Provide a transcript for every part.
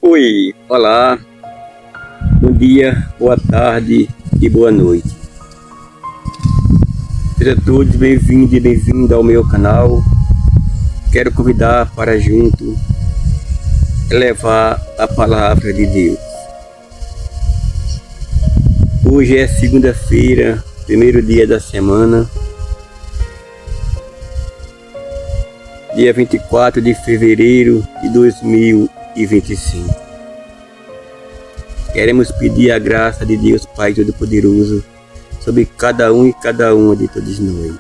Oi, olá, bom dia, boa tarde e boa noite. Sejam todos bem-vindos e bem-vindas ao meu canal. Quero convidar para junto levar a palavra de Deus. Hoje é segunda-feira, primeiro dia da semana, dia 24 de fevereiro de 2025. Queremos pedir a graça de Deus Pai Todo-Poderoso sobre cada um e cada uma de todos nós.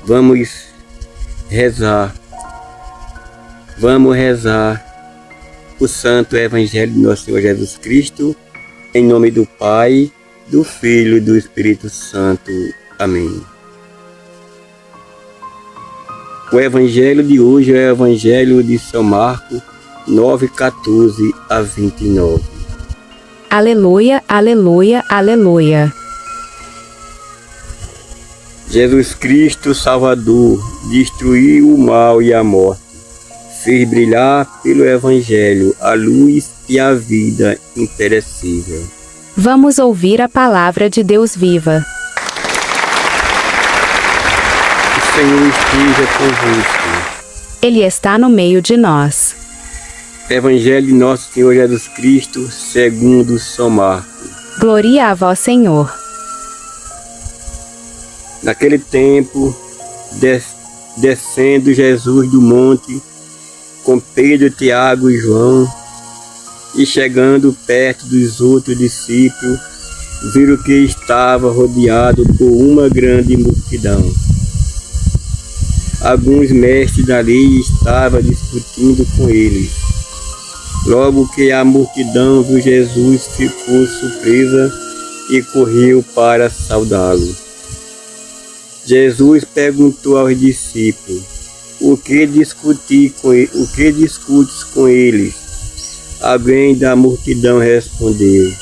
Vamos rezar o Santo Evangelho de nosso Senhor Jesus Cristo, em nome do Pai, do Filho e do Espírito Santo. Amém. O Evangelho de hoje é o Evangelho de São Marcos, 9:14 a 29. Aleluia, aleluia, aleluia. Jesus Cristo, Salvador, destruiu o mal e a morte, fez brilhar pelo Evangelho a luz e a vida imperecível. Vamos ouvir a palavra de Deus viva. O Senhor esteja convosco. Ele está no meio de nós. Evangelho de nosso Senhor Jesus Cristo, segundo São Marcos. Glória a vós, Senhor. Naquele tempo, descendo Jesus do monte, com Pedro, Tiago e João, e chegando perto dos outros discípulos, viram que estava rodeado por uma grande multidão. Alguns mestres da lei estavam discutindo com eles. Logo que a multidão viu Jesus, ficou surpresa e correu para saudá-lo. Jesus perguntou aos discípulos: O que discutes com eles? Alguém da multidão respondeu: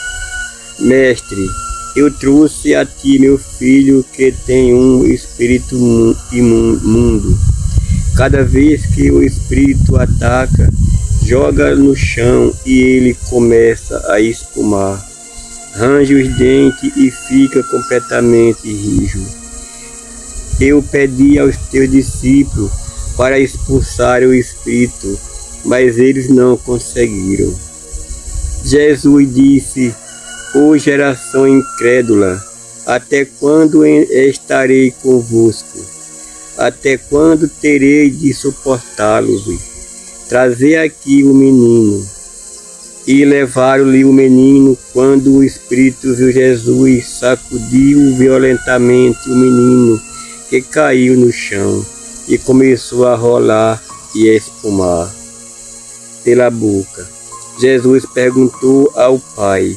Mestre, eu trouxe a ti meu filho que tem um espírito imundo. Cada vez que o espírito ataca, joga no chão e ele começa a espumar. Range os dentes e fica completamente rijo. Eu pedi aos teus discípulos para expulsar o espírito, mas eles não conseguiram. Jesus disse: Ó geração incrédula, até quando estarei convosco? Até quando terei de suportá-los? Trazei aqui o menino. E levaram-lhe o menino. Quando o espírito viu Jesus, sacudiu violentamente o menino, que caiu no chão e começou a rolar e espumar pela boca. Jesus perguntou ao pai: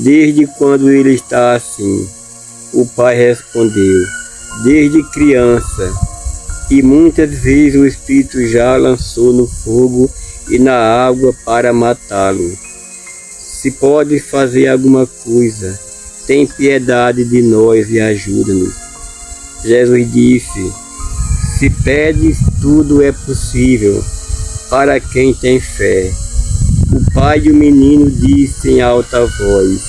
Desde quando ele está assim? O pai respondeu: Desde criança. E muitas vezes o Espírito já lançou no fogo e na água para matá-lo. Se pode fazer alguma coisa, tem piedade de nós e ajuda-nos. Jesus disse: Se pedes, tudo é possível para quem tem fé. O pai do menino disse em alta voz: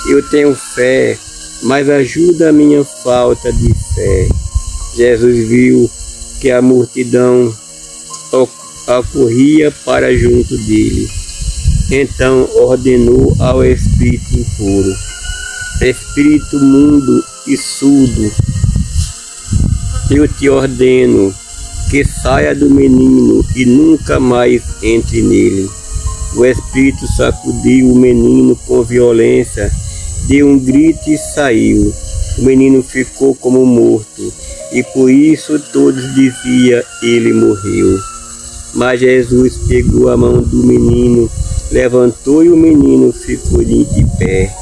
Eu tenho fé, mas ajuda a minha falta de fé. Jesus viu que a multidão acorria para junto dele. Então ordenou ao espírito impuro: Espírito mudo e surdo, eu te ordeno que saia do menino e nunca mais entre nele. O espírito sacudiu o menino com violência, deu um grito e saiu. O menino ficou como morto, e por isso todos diziam: ele morreu. Mas Jesus pegou a mão do menino, levantou e o menino ficou de pé.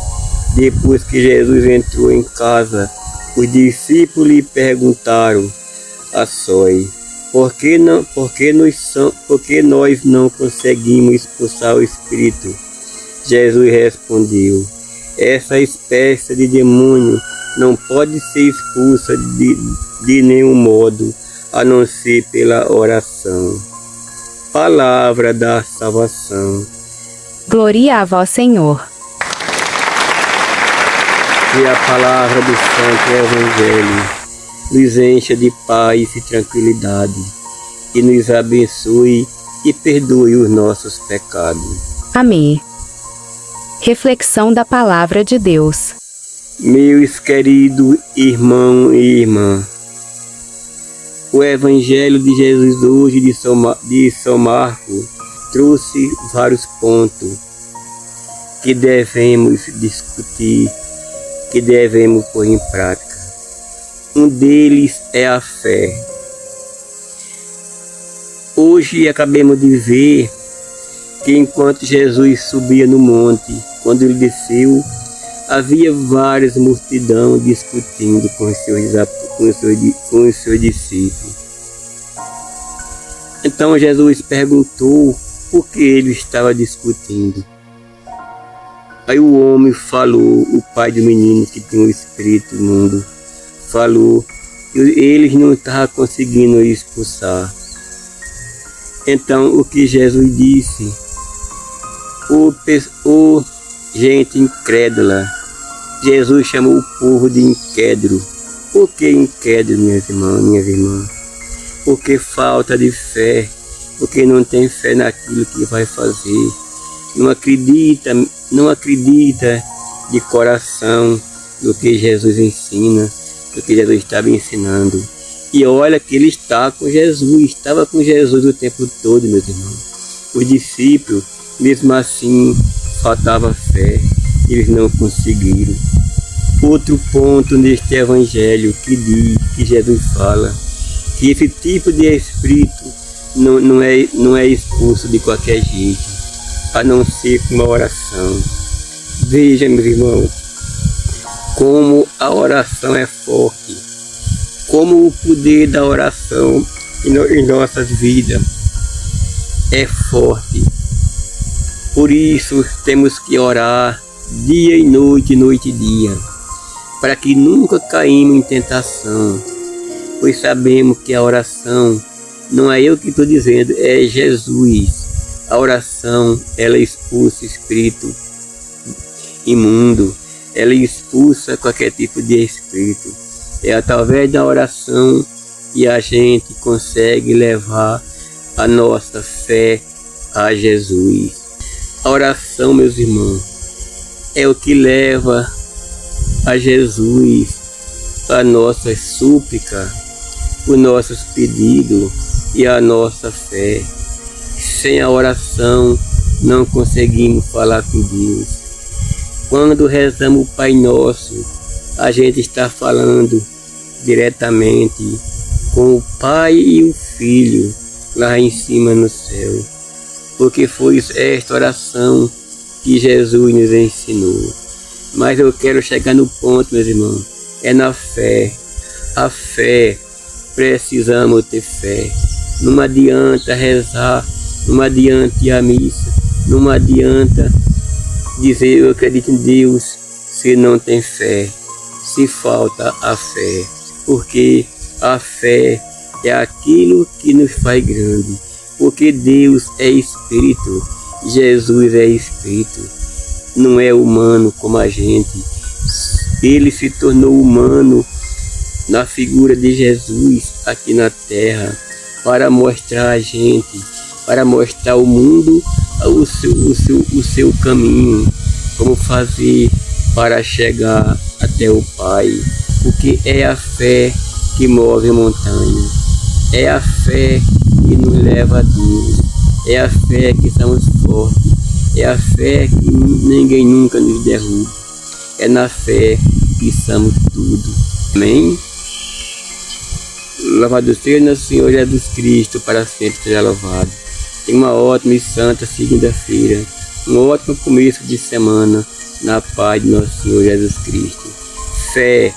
Depois que Jesus entrou em casa, os discípulos lhe perguntaram a sós: Por que nós não conseguimos expulsar o espírito? Jesus respondeu: Essa espécie de demônio não pode ser expulsa de nenhum modo, a não ser pela oração. palavra da salvação. Glória a vós, Senhor. Que a palavra do Santo Evangelho nos encha de paz e tranquilidade, e nos abençoe e perdoe os nossos pecados. Amém. Reflexão da Palavra de Deus. Meus queridos irmãos e irmãs, o Evangelho de Jesus hoje de São Marcos trouxe vários pontos que devemos discutir, que devemos pôr em prática. Um deles é a fé. Hoje acabamos de ver que enquanto Jesus subia no monte, quando ele desceu, havia várias multidões discutindo com os seus discípulos. Então Jesus perguntou por que ele estava discutindo. Aí o homem falou, o pai do menino que tinha um espírito imundo, falou que eles não estavam conseguindo expulsar. Então o que Jesus disse? Ô gente incrédula, Jesus chamou o povo de incrédulo. Por que incrédulo, minhas irmãs? Porque falta de fé, porque não tem fé naquilo que vai fazer. Não acredita de coração no que Jesus ensina, do que Jesus estava ensinando. E olha que ele estava com Jesus o tempo todo, meus irmãos. Os discípulos, mesmo assim, faltava fé, eles não conseguiram. Outro ponto neste evangelho que diz, que Jesus fala, que esse tipo de espírito não é expulso de qualquer jeito, a não ser com uma oração. Veja, meus irmãos, como a oração é forte, como o poder da oração em nossas vidas é forte. Por isso temos que orar dia e noite e dia, para que nunca caímos em tentação, pois sabemos que a oração, não é eu que estou dizendo, é Jesus. A oração, ela expulsa espírito imundo, ela expulsa qualquer tipo de espírito. É através da oração que a gente consegue levar a nossa fé a Jesus. A oração, meus irmãos, é o que leva a Jesus a nossa súplica, os nossos pedidos e a nossa fé. Sem a oração não conseguimos falar com Deus. Quando rezamos o Pai Nosso, a gente está falando diretamente com o Pai e o Filho lá em cima no céu, porque foi esta oração que Jesus nos ensinou. Mas eu quero chegar no ponto, meus irmãos, é na fé. A fé, precisamos ter fé. Não adianta rezar, não adianta ir à missa, não adianta dizer eu acredito em Deus se não tem fé, se falta a fé, porque a fé é aquilo que nos faz grande, porque Deus é Espírito, Jesus é Espírito, não é humano como a gente. Ele se tornou humano na figura de Jesus aqui na terra, para mostrar a gente, para mostrar ao mundo o seu caminho, como fazer para chegar até o Pai, porque é a fé que move a montanha, é a fé que nos leva a Deus, é a fé que somos fortes, é a fé que ninguém nunca nos derruba, é na fé que somos tudo. Amém? Louvado seja nosso Senhor Jesus Cristo, para sempre seja louvado. Tenha uma ótima e santa segunda-feira, um ótimo começo de semana, na paz de nosso Senhor Jesus Cristo. Fé,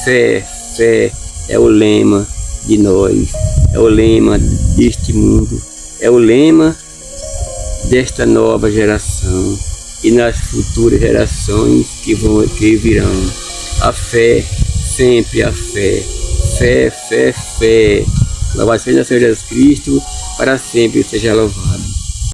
fé, fé é o lema de nós, é o lema deste mundo, é o lema desta nova geração e nas futuras gerações que virão. A fé, sempre a fé, fé, fé, fé, Louvado seja Senhor Jesus Cristo, para sempre seja louvado.